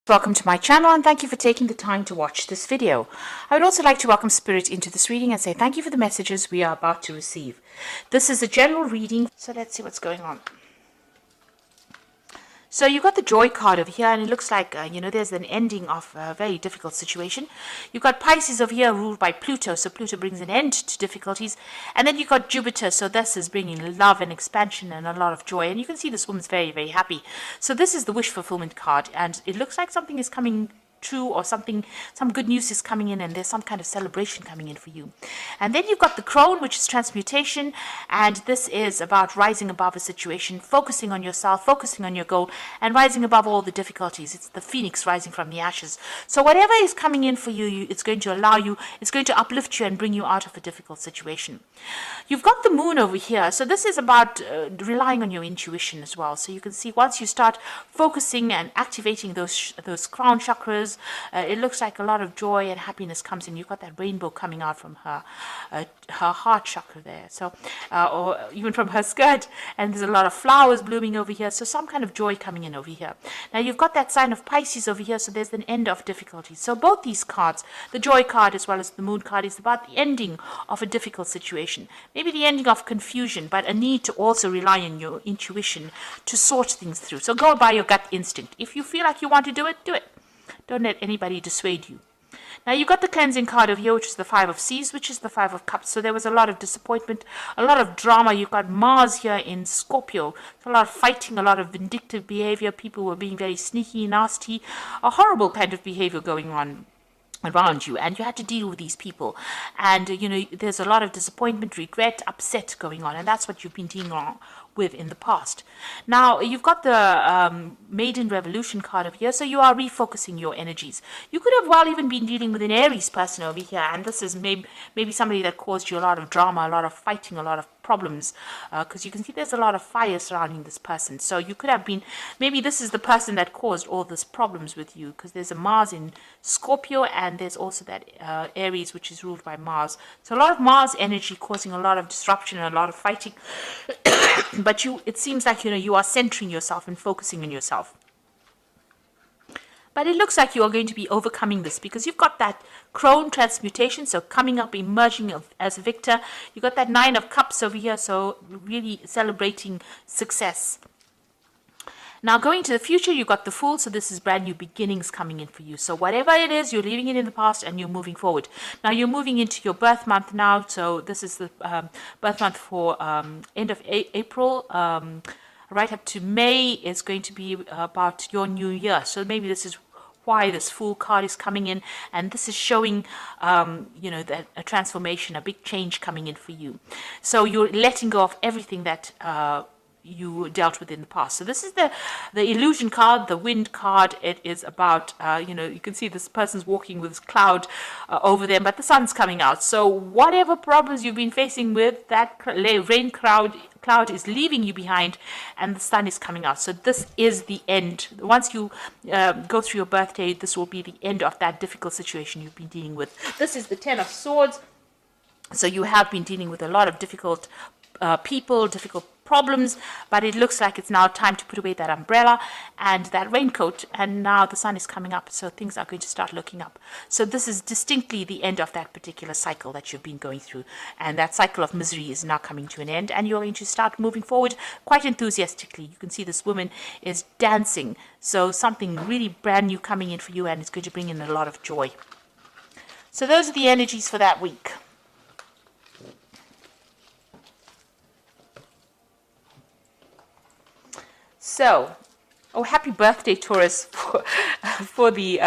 Welcome to my channel and thank you for taking the time to watch this video. I would also like to welcome Spirit into this reading and say thank you for the messages we are about to receive. This is a general reading, so let's see what's going on. So you've got the Joy card over here, and it looks like, there's an ending of a very difficult situation. You've got Pisces over here ruled by Pluto, so Pluto brings an end to difficulties. And then you've got Jupiter, so this is bringing love and expansion and a lot of joy. And you can see this woman's very, very happy. So this is the wish fulfillment card, and it looks like something is coming true, or some good news is coming in, and there's some kind of celebration coming in for you. And then you've got the Crone, which is transmutation, and this is about rising above a situation, focusing on yourself, focusing on your goal, and rising above all the difficulties. It's the phoenix rising from the ashes. So whatever is coming in for you, it's going to allow you, it's going to uplift you and bring you out of a difficult situation. You've got the Moon over here, so this is about relying on your intuition as well. So you can see once you start focusing and activating those crown chakras, it looks like a lot of joy and happiness comes in. You've got that rainbow coming out from her heart chakra there, so or even from her skirt, and there's a lot of flowers blooming over here, so some kind of joy coming in over here. Now you've got that sign of Pisces over here, so there's an end of difficulties. So both these cards, the Joy card as well as the Moon card, is about the ending of a difficult situation, maybe the ending of confusion, but a need to also rely on your intuition to sort things through. So go by your gut instinct. If you feel like you want to do it, do it. Don't let anybody dissuade you. Now you've got the cleansing card over here, which is the Five of Seas, which is the Five of Cups. So there was a lot of disappointment, a lot of drama. You've got Mars here in Scorpio. So a lot of fighting, a lot of vindictive behavior. People were being very sneaky, nasty, a horrible kind of behavior going on around you, and you had to deal with these people, and there's a lot of disappointment, regret, upset going on, and that's what you've been dealing with in the past. Now you've got the Maiden Revolution card over here, so you are refocusing your energies. You could have even been dealing with an Aries person over here, and this is maybe somebody that caused you a lot of drama, a lot of fighting, a lot of problems, because you can see there's a lot of fire surrounding this person. So you could have been, maybe this is the person that caused all these problems with you, because there's a Mars in Scorpio, and there's also that Aries, which is ruled by Mars. So a lot of Mars energy causing a lot of disruption and a lot of fighting. But it seems like you are centering yourself and focusing on yourself. But it looks like you are going to be overcoming this, because you've got that Crone transmutation, so coming up, emerging as a victor. You've got that Nine of Cups over here, so really celebrating success. Now going to the future, you've got the Fool, so this is brand new beginnings coming in for you. So whatever it is, you're leaving it in the past and you're moving forward. Now you're moving into your birth month now, so this is the birth month for end of April. Right up to May is going to be about your new year. So maybe this is why this Fool card is coming in, and this is showing that a transformation, a big change coming in for you. So you're letting go of everything that you dealt with in the past. So this is the Illusion card, the Wind card. It is about you can see this person's walking with this cloud over them, but the sun's coming out. So whatever problems you've been facing with, that rain cloud is leaving you behind, and the sun is coming out. So this is the end. Once you go through your birthday, this will be the end of that difficult situation you've been dealing with. This is the Ten of Swords. So you have been dealing with a lot of difficult people, difficult problems, but it looks like it's now time to put away that umbrella and that raincoat, and now the sun is coming up, so things are going to start looking up. So this is distinctly the end of that particular cycle that you've been going through, and that cycle of misery is now coming to an end, and you're going to start moving forward quite enthusiastically. You can see this woman is dancing, so something really brand new coming in for you, and it's going to bring in a lot of joy. So those are the energies for that week. So, happy birthday, Taurus, for the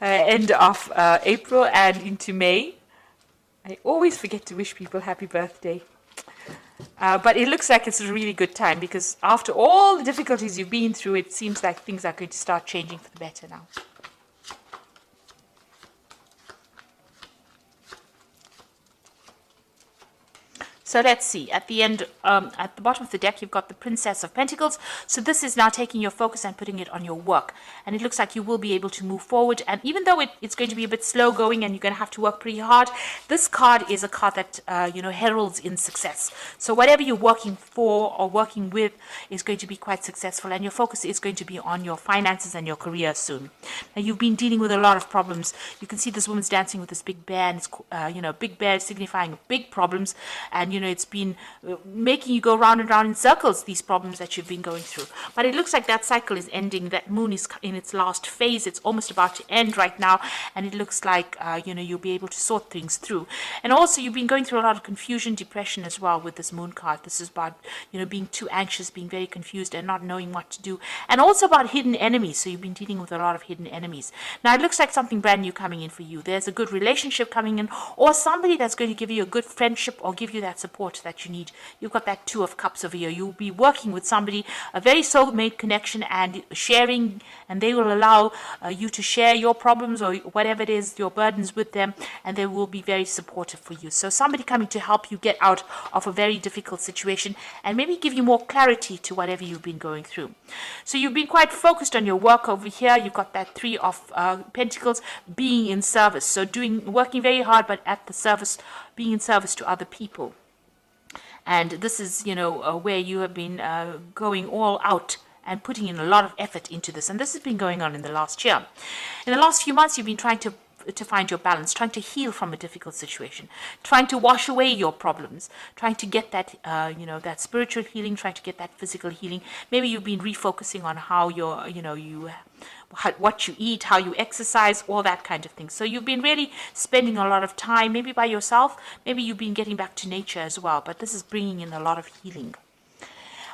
end of April and into May. I always forget to wish people happy birthday. But it looks like it's a really good time, because after all the difficulties you've been through, it seems like things are going to start changing for the better now. So let's see, at the end, at the bottom of the deck, you've got the Princess of Pentacles. So this is now taking your focus and putting it on your work. And it looks like you will be able to move forward. And even though it's going to be a bit slow going and you're going to have to work pretty hard, this card is a card that, heralds in success. So whatever you're working for or working with is going to be quite successful. And your focus is going to be on your finances and your career soon. Now, you've been dealing with a lot of problems. You can see this woman's dancing with this big bear. And it's, big bear signifying big problems. And it's been making you go round and round in circles, these problems that you've been going through. But it looks like that cycle is ending. That moon is in its last phase. It's almost about to end right now. And it looks like, you'll be able to sort things through. And also, you've been going through a lot of confusion, depression as well with this moon card. This is about, being too anxious, being very confused and not knowing what to do. And also about hidden enemies. So you've been dealing with a lot of hidden enemies. Now, it looks like something brand new coming in for you. There's a good relationship coming in, or somebody that's going to give you a good friendship or give you that support that you need. You've got that Two of Cups over here. You'll be working with somebody, a very soulmate connection, and sharing, and they will allow you to share your problems or whatever it is, your burdens with them, and they will be very supportive for you. So somebody coming to help you get out of a very difficult situation and maybe give you more clarity to whatever you've been going through. So you've been quite focused on your work over here. You've got that Three of Pentacles, being in service. So working very hard, but at the service, being in service to other people. And this is, where you have been going all out and putting in a lot of effort into this. And this has been going on in the last year. In the last few months, you've been trying to find your balance, trying to heal from a difficult situation, trying to wash away your problems, trying to get that, that spiritual healing, trying to get that physical healing. Maybe you've been refocusing on how what you eat, how you exercise, all that kind of thing. So you've been really spending a lot of time, maybe by yourself, maybe you've been getting back to nature as well, but this is bringing in a lot of healing.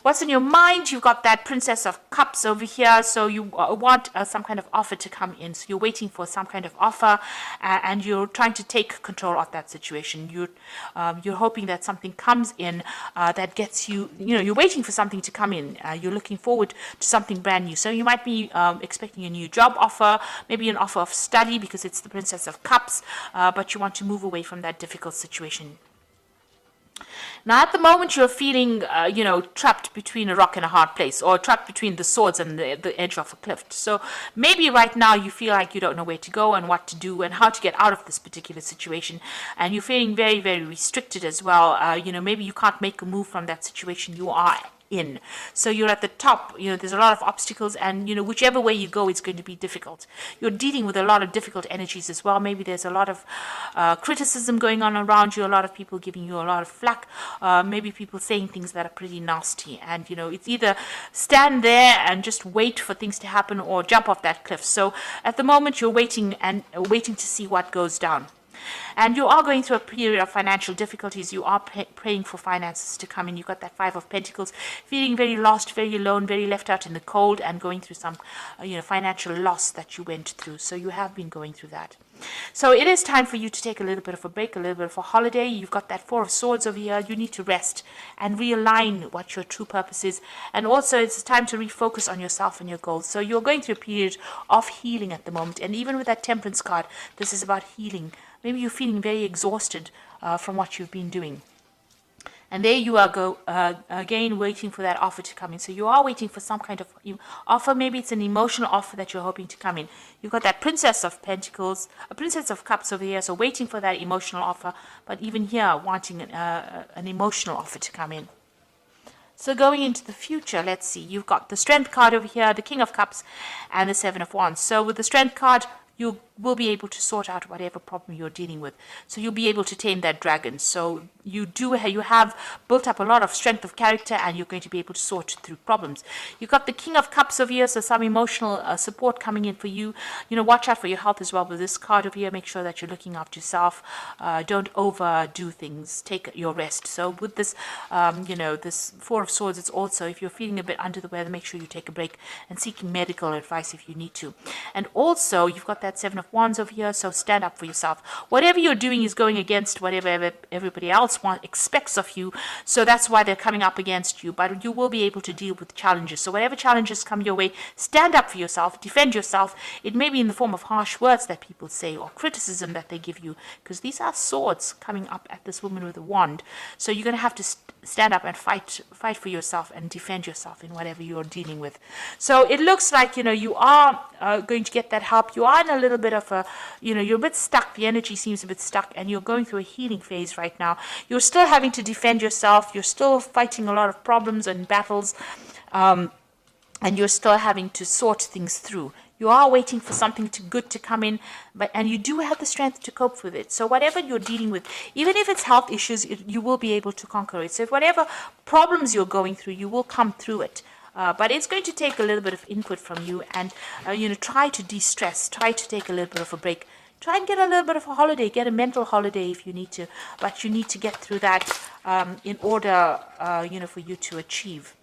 What's in your mind? You've got that Princess of Cups over here. So you want some kind of offer to come in. So you're waiting for some kind of offer, and you're trying to take control of that situation. You're hoping that something comes in that gets you. You're waiting for something to come in. You're looking forward to something brand new. So you might be expecting a new job offer, maybe an offer of study because it's the Princess of Cups, but you want to move away from that difficult situation. Now, at the moment, you're feeling, trapped between a rock and a hard place, or trapped between the swords and the edge of a cliff. So maybe right now you feel like you don't know where to go and what to do and how to get out of this particular situation. And you're feeling very, very restricted as well. Maybe you can't make a move from that situation you are in. So you're at the top, there's a lot of obstacles, and whichever way you go, it's going to be difficult. You're dealing with a lot of difficult energies as well. Maybe there's a lot of criticism going on around you, a lot of people giving you a lot of flack, maybe people saying things that are pretty nasty, and it's either stand there and just wait for things to happen or jump off that cliff. So at the moment, you're waiting to see what goes down. And you are going through a period of financial difficulties. You are praying for finances to come in. You've got that Five of Pentacles, feeling very lost, very alone, very left out in the cold, and going through some, financial loss that you went through. So you have been going through that. So it is time for you to take a little bit of a break, a little bit of a holiday. You've got that Four of Swords over here. You need to rest and realign what your true purpose is. And also it's time to refocus on yourself and your goals. So you're going through a period of healing at the moment. And even with that Temperance card, this is about healing. Maybe you're feeling very exhausted from what you've been doing. And there you are again waiting for that offer to come in. So you are waiting for some kind of offer. Maybe it's an emotional offer that you're hoping to come in. You've got that Princess of Pentacles, a Princess of Cups over here. So waiting for that emotional offer. But even here, wanting an emotional offer to come in. So going into the future, let's see. You've got the Strength card over here, the King of Cups, and the Seven of Wands. So with the Strength card, you will be able to sort out whatever problem you're dealing with. So you'll be able to tame that dragon. So you have built up a lot of strength of character, and you're going to be able to sort through problems. You've got the King of Cups over here, so some emotional support coming in for you. Watch out for your health as well with this card over here. Make sure that you're looking after yourself. Don't overdo things. Take your rest. So with this, this Four of Swords, it's also, if you're feeling a bit under the weather, make sure you take a break and seeking medical advice if you need to. And also, you've got that Seven of Wands over here, so stand up for yourself. Whatever you're doing is going against whatever everybody else expects of you, so that's why they're coming up against you. But you will be able to deal with challenges. So whatever challenges come your way, stand up for yourself, defend yourself. It may be in the form of harsh words that people say or criticism that they give you, because these are swords coming up at this woman with a wand. So you're going to have to stand up and fight for yourself and defend yourself in whatever you're dealing with. So it looks like, you are going to get that help. You are in a little bit of a, you're a bit stuck. The energy seems a bit stuck, and you're going through a healing phase right now. You're still having to defend yourself. You're still fighting a lot of problems and battles, and you're still having to sort things through. You are waiting for something good to come in, and you do have the strength to cope with it. So whatever you're dealing with, even if it's health issues, you will be able to conquer it. So if whatever problems you're going through, you will come through it. But it's going to take a little bit of input from you, and try to de-stress, try to take a little bit of a break. Try and get a little bit of a holiday, get a mental holiday if you need to, but you need to get through that in order, for you to achieve.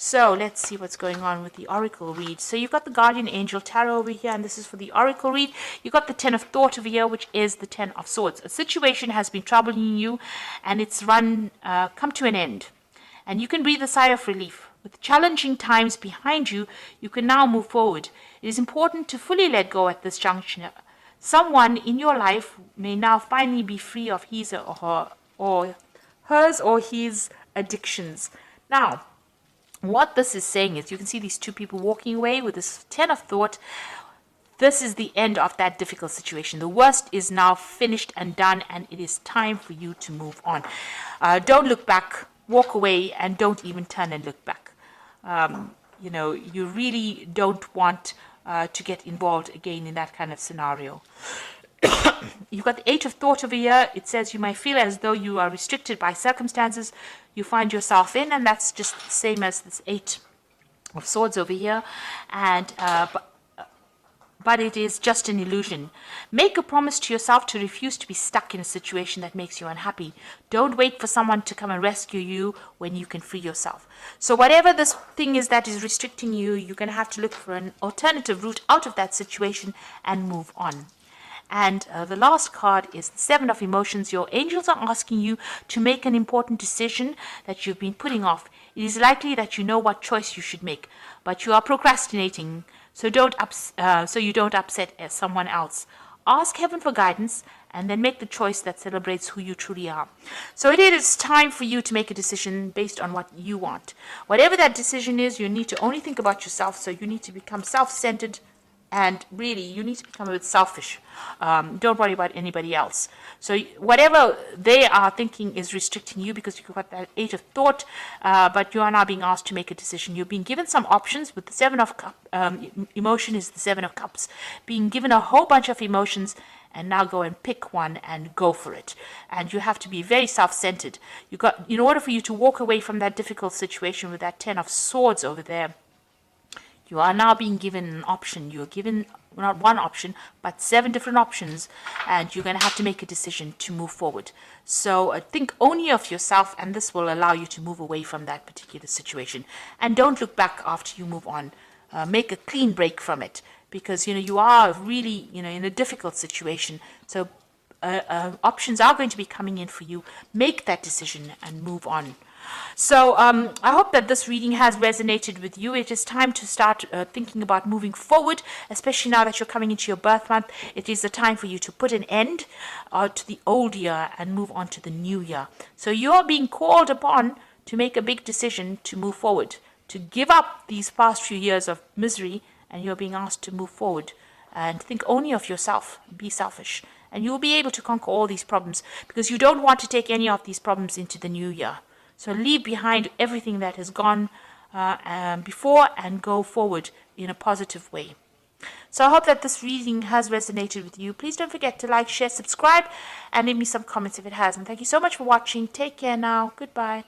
So let's see what's going on with the Oracle read. So you've got the Guardian Angel Tarot over here, and this is for the Oracle read. You've got the Ten of Thought over here, which is the Ten of Swords. A situation has been troubling you, and it's come to an end. And you can breathe a sigh of relief. With challenging times behind you, you can now move forward. It is important to fully let go at this junction. Someone in your life may now finally be free of his or hers or his addictions. Now, what this is saying is, you can see these two people walking away with this Ten of Thought. This is the end of that difficult situation. The worst is now finished and done, and it is time for you to move on. Don't look back, walk away, and don't even turn and look back. You really don't want to get involved again in that kind of scenario. You've got the Eight of Thought over here. It says you might feel as though you are restricted by circumstances you find yourself in, and that's just the same as this Eight of Swords over here. And but it is just an illusion. Make a promise to yourself to refuse to be stuck in a situation that makes you unhappy. Don't wait for someone to come and rescue you when you can free yourself. So whatever this thing is that is restricting you, you're going to have to look for an alternative route out of that situation and move on. And the last card is the Seven of Emotions. Your angels are asking you to make an important decision that you've been putting off. It is likely that you know what choice you should make, but you are procrastinating, so you don't upset someone else. Ask heaven for guidance, and then make the choice that celebrates who you truly are. So it is time for you to make a decision based on what you want. Whatever that decision is, you need to only think about yourself, so you need to become self-centered. And really, you need to become a bit selfish. Don't worry about anybody else. So whatever they are thinking is restricting you, because you've got that Eight of Thought, but you are now being asked to make a decision. You're being given some options. With the Seven of Cups, emotion is the Seven of Cups. Being given a whole bunch of emotions, and now go and pick one and go for it. And you have to be very self-centered. In order for you to walk away from that difficult situation with that Ten of Swords over there, you are now being given an option. You're given not one option, but 7 different options, and you're going to have to make a decision to move forward. So think only of yourself, and this will allow you to move away from that particular situation. And don't look back after you move on. Make a clean break from it, because you are really in a difficult situation. So options are going to be coming in for you. Make that decision and move on. So I hope that this reading has resonated with you. It is time to start thinking about moving forward, especially now that you're coming into your birth month. It is the time for you to put an end to the old year and move on to the new year. So you're being called upon to make a big decision to move forward, to give up these past few years of misery, and you're being asked to move forward and think only of yourself. Be selfish, and you'll be able to conquer all these problems, because you don't want to take any of these problems into the new year. So leave behind everything that has gone before and go forward in a positive way. So I hope that this reading has resonated with you. Please don't forget to like, share, subscribe, and leave me some comments if it has. And thank you so much for watching. Take care now. Goodbye.